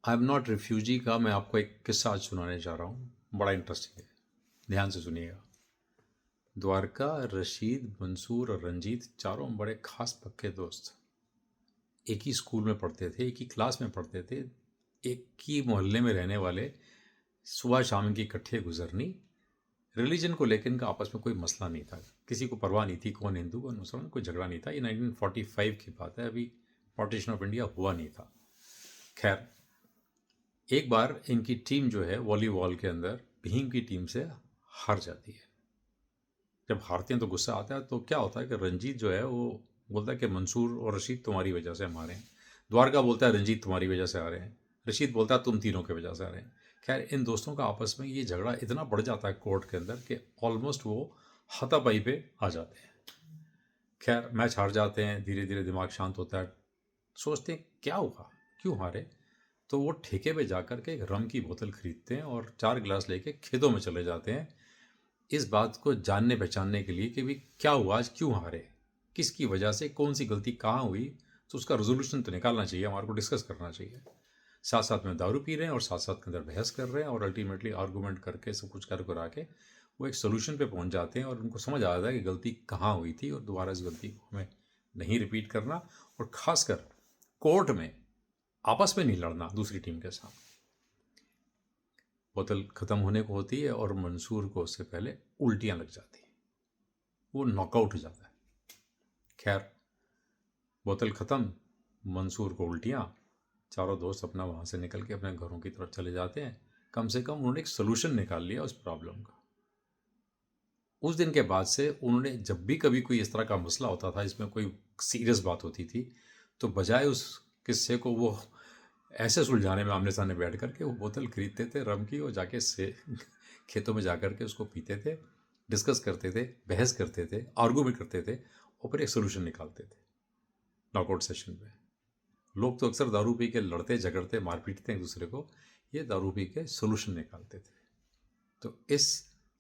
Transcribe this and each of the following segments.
I am not refugee का मैं आपको एक किस्सा आज सुनाने जा रहा हूँ, बड़ा इंटरेस्टिंग है, ध्यान से सुनिएगा। द्वारका, रशीद, मंसूर और रंजीत चारों बड़े खास पक्के दोस्त एक ही स्कूल में पढ़ते थे, एक ही क्लास में पढ़ते थे, एक ही मोहल्ले में रहने वाले, सुबह शाम की इकट्ठे गुजरनी। रिलीजन को लेकर इनका आपस में कोई मसला नहीं था, किसी को परवाह नहीं थी कौन हिंदू कौन मुसलमान, कोई झगड़ा नहीं था। ये 1945 की बात है, अभी पार्टीशन ऑफ इंडिया हुआ नहीं था। खैर, एक बार इनकी टीम जो है वॉलीबॉल के अंदर भीम की टीम से हार जाती है। जब हारते हैं तो गुस्सा आता है, तो क्या होता है कि रंजीत जो है वो बोलता है कि मंसूर और रशीद तुम्हारी वजह से हम हारे हैं। द्वारका बोलता है रंजीत तुम्हारी वजह से हारे हैं। रशीद बोलता है तुम तीनों की वजह से हारे हैं। खैर, इन दोस्तों का आपस में ये झगड़ा इतना बढ़ जाता है कोर्ट के अंदर कि ऑलमोस्ट वो हाथापाई पे आ जाते हैं। खैर, मैच हार जाते हैं, धीरे धीरे दिमाग शांत होता है, सोचते हैं क्या हुआ, क्यों हारे। तो वो ठेके पे जाकर के एक रम की बोतल खरीदते हैं और 4 गिलास लेके खेतों में चले जाते हैं, इस बात को जानने पहचानने के लिए कि भाई क्या हुआ, आज क्यों हारे, किसकी वजह से, कौन सी गलती कहाँ हुई। तो उसका रेजोल्यूशन तो निकालना चाहिए, हमारे को डिस्कस करना चाहिए। साथ साथ में दारू पी रहे हैं और साथ साथ के अंदर बहस कर रहे हैं और अल्टीमेटली आर्गूमेंट करके सब कुछ कर करा के वो एक सोल्यूशन पे पहुंच जाते हैं और उनको समझ आ जाता है कि गलती कहाँ हुई थी और दोबारा इस गलती को हमें नहीं रिपीट करना, और ख़ासकर कोर्ट में आपस में नहीं लड़ना दूसरी टीम के साथ। बोतल ख़त्म होने को होती है और मंसूर को उससे पहले उल्टियाँ लग जाती हैं, वो नॉकआउट हो जाता है। खैर, बोतल ख़त्म, मंसूर को उल्टियाँ, चारों दोस्त अपना वहाँ से निकल के अपने घरों की तरफ चले जाते हैं। कम से कम उन्होंने एक सोल्यूशन निकाल लिया उस प्रॉब्लम का। उस दिन के बाद से उन्होंने जब भी कभी कोई इस तरह का मसला होता था, इसमें कोई सीरियस बात होती थी, तो बजाय उस किस्से को वो ऐसे सुलझाने में आमने सामने बैठ कर के वो बोतल खरीदते थे रम की और जाके से खेतों में जाकर के उसको पीते थे, डिस्कस करते थे, बहस करते थे, आर्गूमेंट करते थे और फिर एक सोल्यूशन निकालते थे नॉकआउट सेशन में। लोग तो अक्सर दारू पी के लड़ते झगड़ते मार पीटते एक दूसरे को, ये दारू पी के सोल्यूशन निकालते थे। तो इस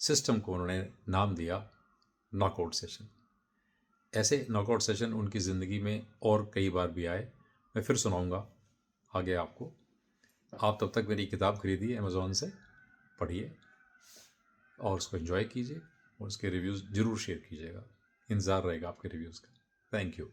सिस्टम को उन्होंने नाम दिया नॉकआउट सेशन। ऐसे नॉकआउट सेशन उनकी ज़िंदगी में और कई बार भी आए, मैं फिर सुनाऊंगा आगे आपको। आप तब तक मेरी किताब खरीदिए अमेज़ॉन से, पढ़िए और उसको एंजॉय कीजिए और उसके रिव्यूज़ ज़रूर शेयर कीजिएगा। इंतज़ार रहेगा आपके रिव्यूज़ का। Thank you.